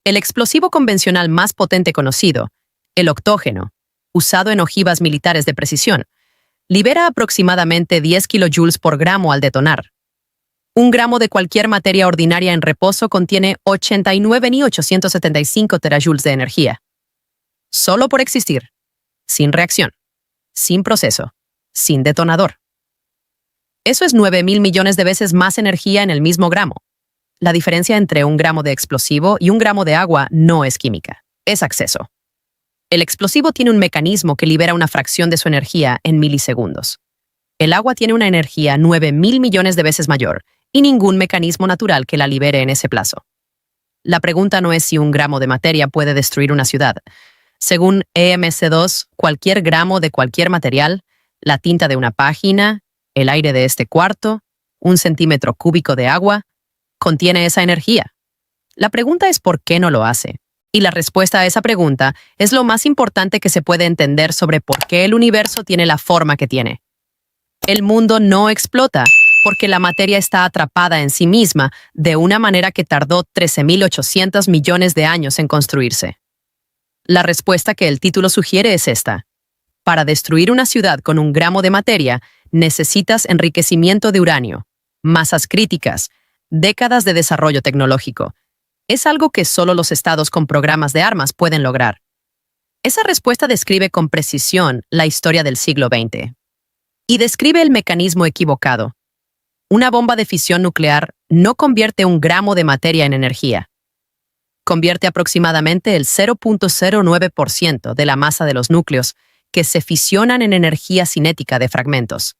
El explosivo convencional más potente conocido, el octógeno, usado en ojivas militares de precisión, libera aproximadamente 10 kilojoules por gramo al detonar. Un gramo de cualquier materia ordinaria en reposo contiene 89.875 terajoules de energía. Solo por existir, sin reacción, sin proceso, sin detonador. Eso es 9.000 millones de veces más energía en el mismo gramo. La diferencia entre un gramo de explosivo y un gramo de agua no es química, es acceso. El explosivo tiene un mecanismo que libera una fracción de su energía en milisegundos. El agua tiene una energía 9.000 millones de veces mayor y ningún mecanismo natural que la libere en ese plazo. La pregunta no es si un gramo de materia puede destruir una ciudad. Según EMC2, cualquier gramo de cualquier material, la tinta de una página, el aire de este cuarto, 1 centímetro cúbico de agua, contiene esa energía. La pregunta es ¿por qué no lo hace? Y la respuesta a esa pregunta es lo más importante que se puede entender sobre por qué el universo tiene la forma que tiene. El mundo no explota porque la materia está atrapada en sí misma de una manera que tardó 13.800 millones de años en construirse. La respuesta que el título sugiere es esta. Para destruir una ciudad con un gramo de materia, necesitas enriquecimiento de uranio, masas críticas, décadas de desarrollo tecnológico. Es algo que solo los estados con programas de armas pueden lograr. Esa respuesta describe con precisión la historia del siglo XX. Y describe el mecanismo equivocado. Una bomba de fisión nuclear no convierte un gramo de materia en energía. Convierte aproximadamente el 0.09% de la masa de los núcleos que se fisionan en energía cinética de fragmentos.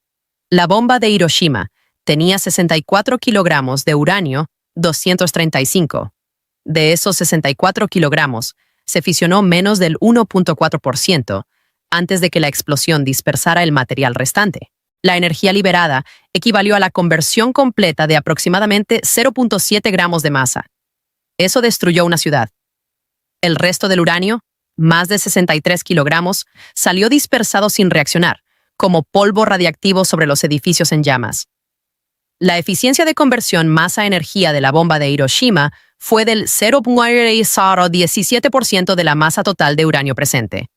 La bomba de Hiroshima tenía 64 kilogramos de uranio 235. De esos 64 kilogramos, se fisionó menos del 1.4% antes de que la explosión dispersara el material restante. La energía liberada equivalió a la conversión completa de aproximadamente 0.7 gramos de masa. Eso destruyó una ciudad. El resto del uranio, más de 63 kilogramos, salió dispersado sin reaccionar, como polvo radiactivo sobre los edificios en llamas. La eficiencia de conversión masa-energía de la bomba de Hiroshima fue del 0.17% de la masa total de uranio presente.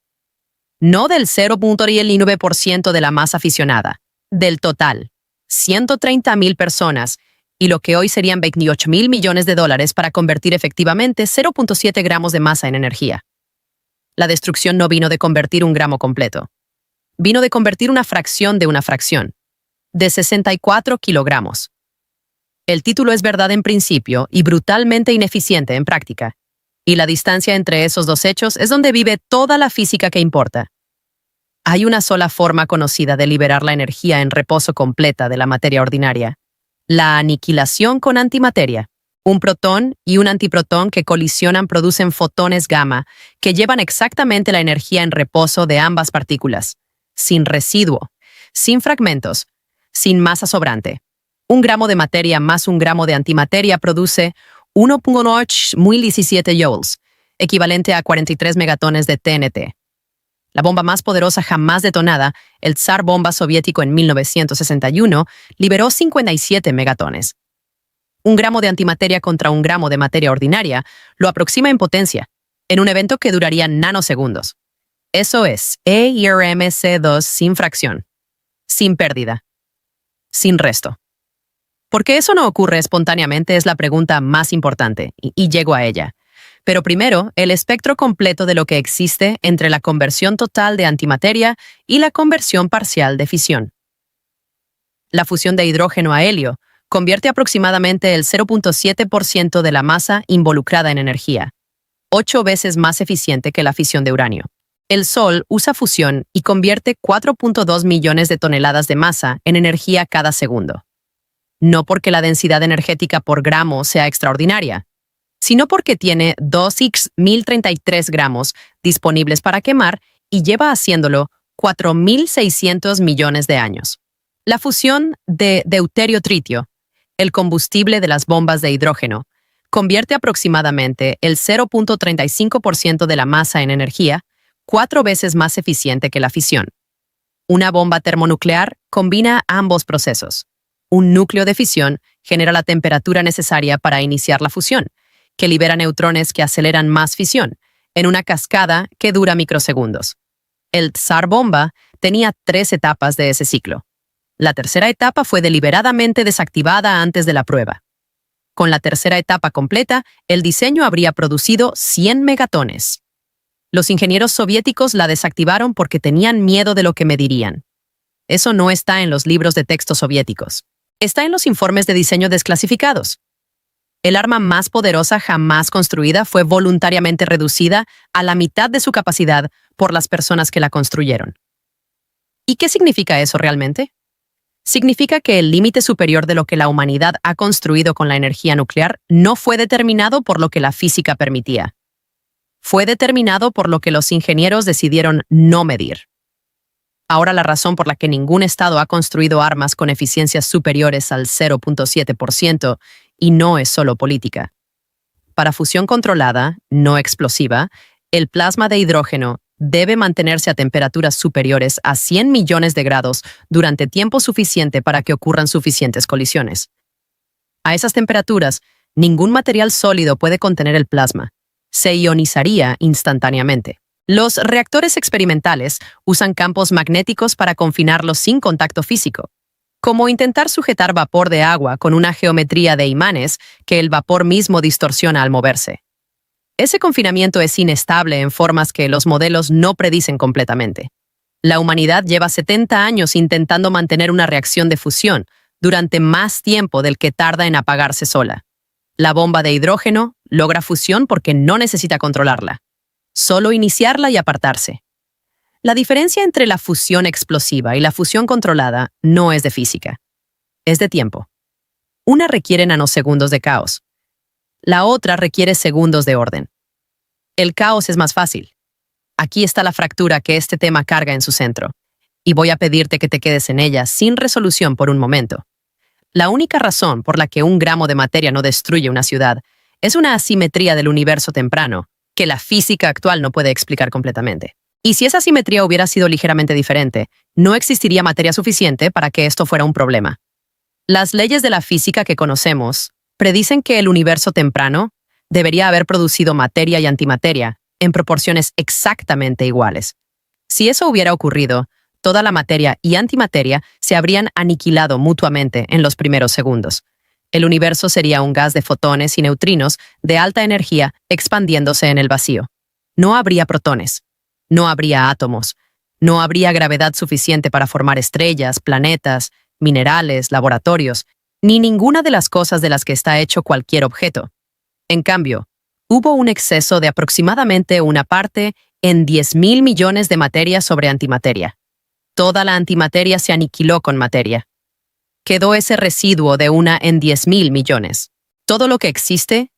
No del 0.9% de la masa fisionada, del total, 130.000 personas, y lo que hoy serían 28.000 millones de dólares para convertir efectivamente 0.7 gramos de masa en energía. La destrucción no vino de convertir un gramo completo. Vino de convertir una fracción, de 64 kilogramos. El título es verdad en principio y brutalmente ineficiente en práctica. Y la distancia entre esos dos hechos es donde vive toda la física que importa. Hay una sola forma conocida de liberar la energía en reposo completa de la materia ordinaria: la aniquilación con antimateria. Un protón y un antiprotón que colisionan producen fotones gamma que llevan exactamente la energía en reposo de ambas partículas, sin residuo, sin fragmentos, sin masa sobrante. Un gramo de materia más un gramo de antimateria produce 1.17 joules, equivalente a 43 megatones de TNT. La bomba más poderosa jamás detonada, el Tsar bomba soviético en 1961, liberó 57 megatones. Un gramo de antimateria contra un gramo de materia ordinaria lo aproxima en potencia, en un evento que duraría nanosegundos. Eso es EIRMC2 sin fracción, sin pérdida, sin resto. ¿Por qué eso no ocurre espontáneamente? Es la pregunta más importante, y llego a ella. Pero primero, el espectro completo de lo que existe entre la conversión total de antimateria y la conversión parcial de fisión. La fusión de hidrógeno a helio convierte aproximadamente el 0.7% de la masa involucrada en energía, 8 veces más eficiente que la fisión de uranio. El Sol usa fusión y convierte 4.2 millones de toneladas de masa en energía cada segundo. No porque la densidad energética por gramo sea extraordinaria, sino porque tiene 2x1033 gramos disponibles para quemar y lleva haciéndolo 4.600 millones de años. La fusión de deuterio-tritio, el combustible de las bombas de hidrógeno, convierte aproximadamente el 0.35% de la masa en energía, 4 veces más eficiente que la fisión. Una bomba termonuclear combina ambos procesos. Un núcleo de fisión genera la temperatura necesaria para iniciar la fusión, que libera neutrones que aceleran más fisión, en una cascada que dura microsegundos. El Tsar Bomba tenía 3 etapas de ese ciclo. La tercera etapa fue deliberadamente desactivada antes de la prueba. Con la tercera etapa completa, el diseño habría producido 100 megatones. Los ingenieros soviéticos la desactivaron porque tenían miedo de lo que medirían. Eso no está en los libros de texto soviéticos. Está en los informes de diseño desclasificados. El arma más poderosa jamás construida fue voluntariamente reducida a la mitad de su capacidad por las personas que la construyeron. ¿Y qué significa eso realmente? Significa que el límite superior de lo que la humanidad ha construido con la energía nuclear no fue determinado por lo que la física permitía. Fue determinado por lo que los ingenieros decidieron no medir. Ahora la razón por la que ningún estado ha construido armas con eficiencias superiores al 0.7% y no es solo política. Para fusión controlada, no explosiva, el plasma de hidrógeno debe mantenerse a temperaturas superiores a 100 millones de grados durante tiempo suficiente para que ocurran suficientes colisiones. A esas temperaturas, ningún material sólido puede contener el plasma. Se ionizaría instantáneamente. Los reactores experimentales usan campos magnéticos para confinarlos sin contacto físico, como intentar sujetar vapor de agua con una geometría de imanes que el vapor mismo distorsiona al moverse. Ese confinamiento es inestable en formas que los modelos no predicen completamente. La humanidad lleva 70 años intentando mantener una reacción de fusión durante más tiempo del que tarda en apagarse sola. La bomba de hidrógeno logra fusión porque no necesita controlarla, solo iniciarla y apartarse. La diferencia entre la fusión explosiva y la fusión controlada no es de física, es de tiempo. Una requiere nanosegundos de caos. La otra requiere segundos de orden. El caos es más fácil. Aquí está la fractura que este tema carga en su centro, y voy a pedirte que te quedes en ella sin resolución por un momento. La única razón por la que un gramo de materia no destruye una ciudad es una asimetría del universo temprano que la física actual no puede explicar completamente. Y si esa asimetría hubiera sido ligeramente diferente, no existiría materia suficiente para que esto fuera un problema. Las leyes de la física que conocemos predicen que el universo temprano debería haber producido materia y antimateria en proporciones exactamente iguales. Si eso hubiera ocurrido, toda la materia y antimateria se habrían aniquilado mutuamente en los primeros segundos. El universo sería un gas de fotones y neutrinos de alta energía expandiéndose en el vacío. No habría protones, no habría átomos, no habría gravedad suficiente para formar estrellas, planetas, minerales, laboratorios, ni ninguna de las cosas de las que está hecho cualquier objeto. En cambio, hubo un exceso de aproximadamente una parte en 10.000 millones de materia sobre antimateria. Toda la antimateria se aniquiló con materia. Quedó ese residuo de una en 10.000 millones. Todo lo que existe,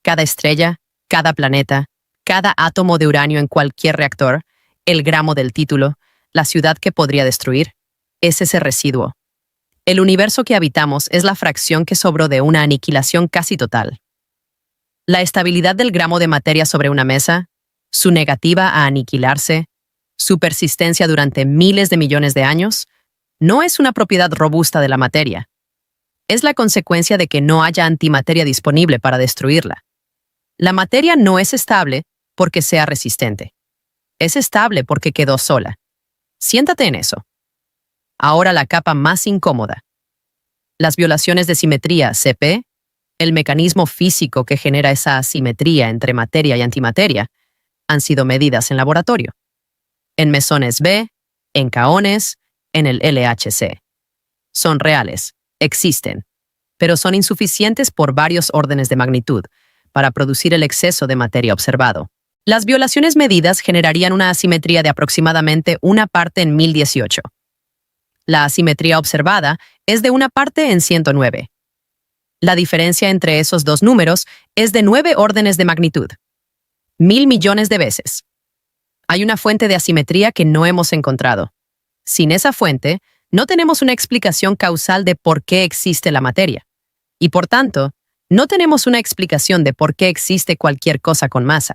cada estrella, cada planeta, cada átomo de uranio en cualquier reactor, el gramo del título, la ciudad que podría destruir, es ese residuo. El universo que habitamos es la fracción que sobró de una aniquilación casi total. La estabilidad del gramo de materia sobre una mesa, su negativa a aniquilarse, su persistencia durante miles de millones de años, no es una propiedad robusta de la materia. Es la consecuencia de que no haya antimateria disponible para destruirla. La materia no es estable porque sea resistente. Es estable porque quedó sola. Siéntate en eso. Ahora la capa más incómoda. Las violaciones de simetría CP, el mecanismo físico que genera esa asimetría entre materia y antimateria, han sido medidas en laboratorio. En mesones B, en kaones, en el LHC. Son reales, existen, pero son insuficientes por varios órdenes de magnitud para producir el exceso de materia observado. Las violaciones medidas generarían una asimetría de aproximadamente una parte en 1018. La asimetría observada es de una parte en 109. La diferencia entre esos dos números es de 9 órdenes de magnitud. 1.000 millones de veces. Hay una fuente de asimetría que no hemos encontrado. Sin esa fuente, no tenemos una explicación causal de por qué existe la materia. Y por tanto, no tenemos una explicación de por qué existe cualquier cosa con masa.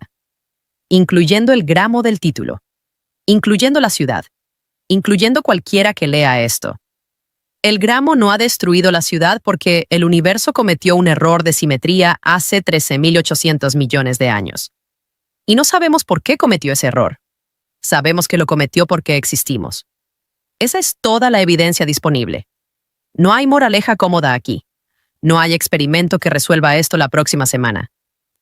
Incluyendo el gramo del título. Incluyendo la ciudad. Incluyendo cualquiera que lea esto. El gramo no ha destruido la ciudad porque el universo cometió un error de simetría hace 13.800 millones de años. Y no sabemos por qué cometió ese error. Sabemos que lo cometió porque existimos. Esa es toda la evidencia disponible. No hay moraleja cómoda aquí. No hay experimento que resuelva esto la próxima semana.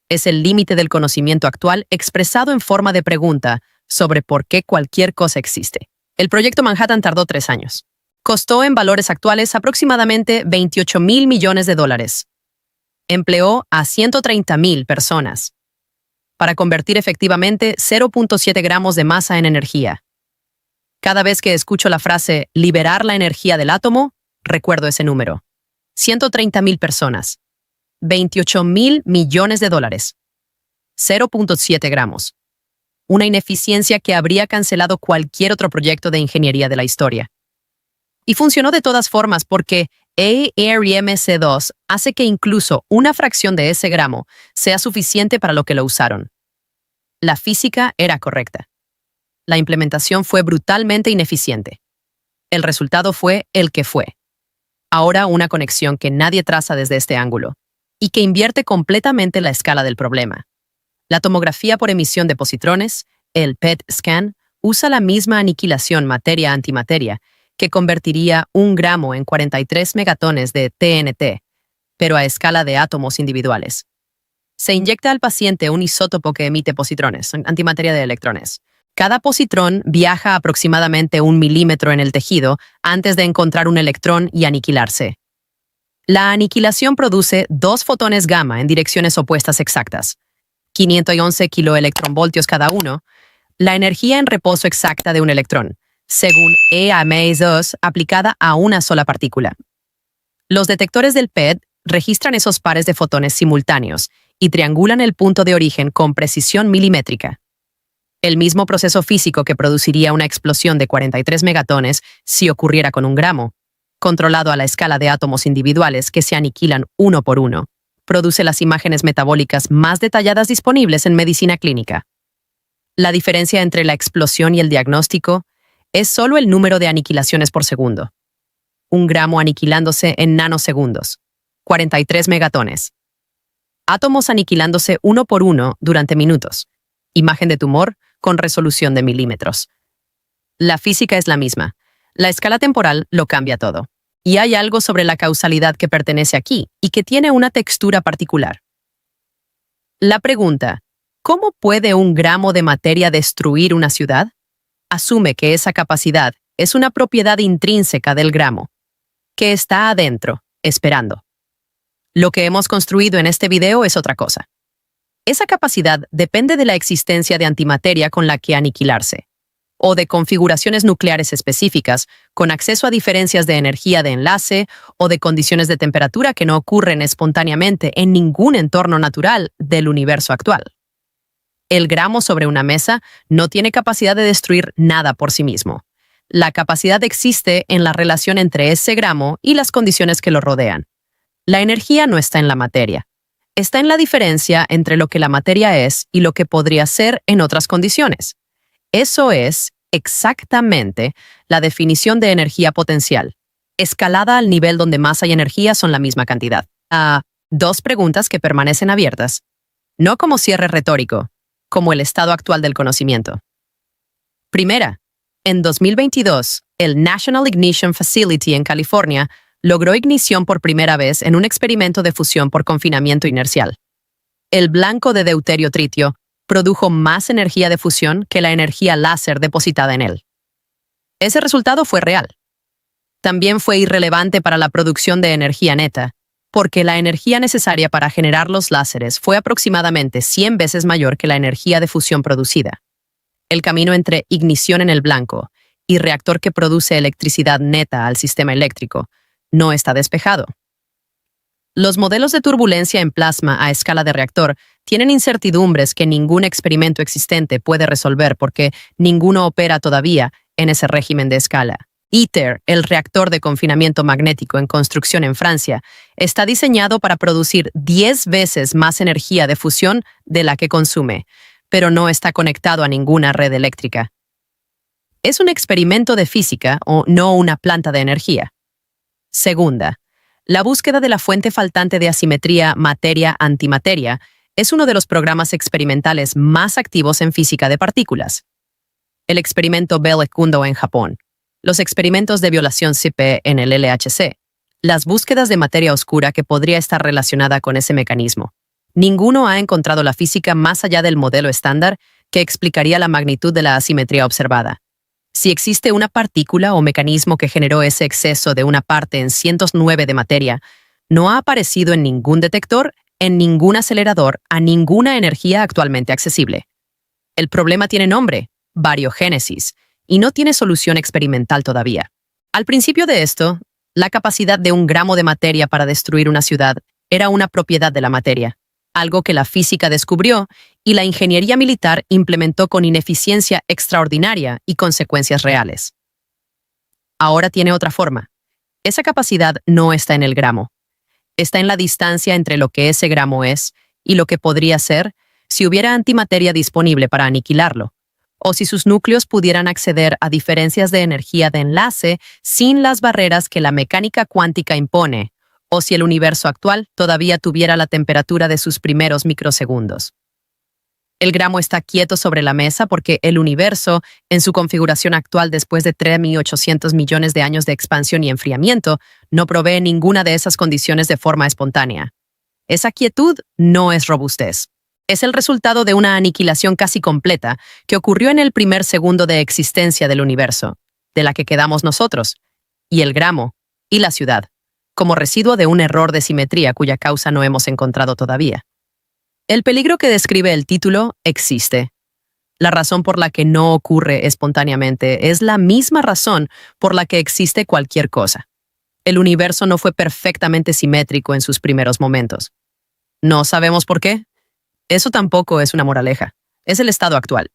Es el límite del conocimiento actual expresado en forma de pregunta sobre por qué cualquier cosa existe. El proyecto Manhattan tardó 3 años. Costó en valores actuales aproximadamente 28.000 millones de dólares. Empleó a 130.000 personas para convertir efectivamente 0.7 gramos de masa en energía. Cada vez que escucho la frase liberar la energía del átomo, recuerdo ese número. 130.000 personas. 28.000 millones de dólares. 0.7 gramos. Una ineficiencia que habría cancelado cualquier otro proyecto de ingeniería de la historia. Y funcionó de todas formas porque ARMC2 hace que incluso una fracción de ese gramo sea suficiente para lo que lo usaron. La física era correcta. La implementación fue brutalmente ineficiente. El resultado fue el que fue. Ahora una conexión que nadie traza desde este ángulo y que invierte completamente la escala del problema. La tomografía por emisión de positrones, el PET scan, usa la misma aniquilación materia-antimateria que convertiría 1 gramo en 43 megatones de TNT, pero a escala de átomos individuales. Se inyecta al paciente un isótopo que emite positrones, antimateria de electrones. Cada positrón viaja aproximadamente 1 milímetro en el tejido antes de encontrar un electrón y aniquilarse. La aniquilación produce 2 fotones gamma en direcciones opuestas exactas, 511 kiloelectronvoltios cada uno, la energía en reposo exacta de un electrón, según AMC2 aplicada a una sola partícula. Los detectores del PET registran esos pares de fotones simultáneos y triangulan el punto de origen con precisión milimétrica. El mismo proceso físico que produciría una explosión de 43 megatones si ocurriera con 1 gramo, controlado a la escala de átomos individuales que se aniquilan uno por uno, produce las imágenes metabólicas más detalladas disponibles en medicina clínica. La diferencia entre la explosión y el diagnóstico es solo el número de aniquilaciones por segundo. 1 gramo aniquilándose en nanosegundos. 43 megatones. Átomos aniquilándose uno por uno durante minutos. Imagen de tumor con resolución de milímetros. La física es la misma. La escala temporal lo cambia todo. Y hay algo sobre la causalidad que pertenece aquí y que tiene una textura particular. La pregunta, ¿cómo puede 1 gramo de materia destruir una ciudad? Asume que esa capacidad es una propiedad intrínseca del gramo, que está adentro, esperando. Lo que hemos construido en este video es otra cosa. Esa capacidad depende de la existencia de antimateria con la que aniquilarse, o de configuraciones nucleares específicas con acceso a diferencias de energía de enlace o de condiciones de temperatura que no ocurren espontáneamente en ningún entorno natural del universo actual. El gramo sobre una mesa no tiene capacidad de destruir nada por sí mismo. La capacidad existe en la relación entre ese gramo y las condiciones que lo rodean. La energía no está en la materia. Está en la diferencia entre lo que la materia es y lo que podría ser en otras condiciones. Eso es exactamente la definición de energía potencial, escalada al nivel donde masa y energía son la misma cantidad. 2 preguntas que permanecen abiertas, no como cierre retórico, como el estado actual del conocimiento. Primera, en 2022, el National Ignition Facility en California logró ignición por primera vez en un experimento de fusión por confinamiento inercial. El blanco de deuterio-tritio produjo más energía de fusión que la energía láser depositada en él. Ese resultado fue real. También fue irrelevante para la producción de energía neta, porque la energía necesaria para generar los láseres fue aproximadamente 100 veces mayor que la energía de fusión producida. El camino entre ignición en el blanco y reactor que produce electricidad neta al sistema eléctrico no está despejado. Los modelos de turbulencia en plasma a escala de reactor tienen incertidumbres que ningún experimento existente puede resolver porque ninguno opera todavía en ese régimen de escala. ITER, el reactor de confinamiento magnético en construcción en Francia, está diseñado para producir 10 veces más energía de fusión de la que consume, pero no está conectado a ninguna red eléctrica. Es un experimento de física o no una planta de energía. Segunda, la búsqueda de la fuente faltante de asimetría materia-antimateria es uno de los programas experimentales más activos en física de partículas. El experimento Bell-Kundo en Japón, los experimentos de violación CP en el LHC, las búsquedas de materia oscura que podría estar relacionada con ese mecanismo. Ninguno ha encontrado la física más allá del modelo estándar que explicaría la magnitud de la asimetría observada. Si existe una partícula o mecanismo que generó ese exceso de una parte en 109 de materia, no ha aparecido en ningún detector, en ningún acelerador, a ninguna energía actualmente accesible. El problema tiene nombre, bariogénesis, y no tiene solución experimental todavía. Al principio de esto, la capacidad de 1 gramo de materia para destruir una ciudad era una propiedad de la materia, algo que la física descubrió y la ingeniería militar implementó con ineficiencia extraordinaria y consecuencias reales. Ahora tiene otra forma. Esa capacidad no está en el gramo. Está en la distancia entre lo que ese gramo es y lo que podría ser si hubiera antimateria disponible para aniquilarlo, o si sus núcleos pudieran acceder a diferencias de energía de enlace sin las barreras que la mecánica cuántica impone, o si el universo actual todavía tuviera la temperatura de sus primeros microsegundos. El gramo está quieto sobre la mesa porque el universo, en su configuración actual después de 3.800 millones de años de expansión y enfriamiento, no provee ninguna de esas condiciones de forma espontánea. Esa quietud no es robustez. Es el resultado de una aniquilación casi completa que ocurrió en el primer segundo de existencia del universo, de la que quedamos nosotros, y el gramo, y la ciudad, como residuo de un error de simetría cuya causa no hemos encontrado todavía. El peligro que describe el título existe. La razón por la que no ocurre espontáneamente es la misma razón por la que existe cualquier cosa. El universo no fue perfectamente simétrico en sus primeros momentos. ¿No sabemos por qué? Eso tampoco es una moraleja. Es el estado actual.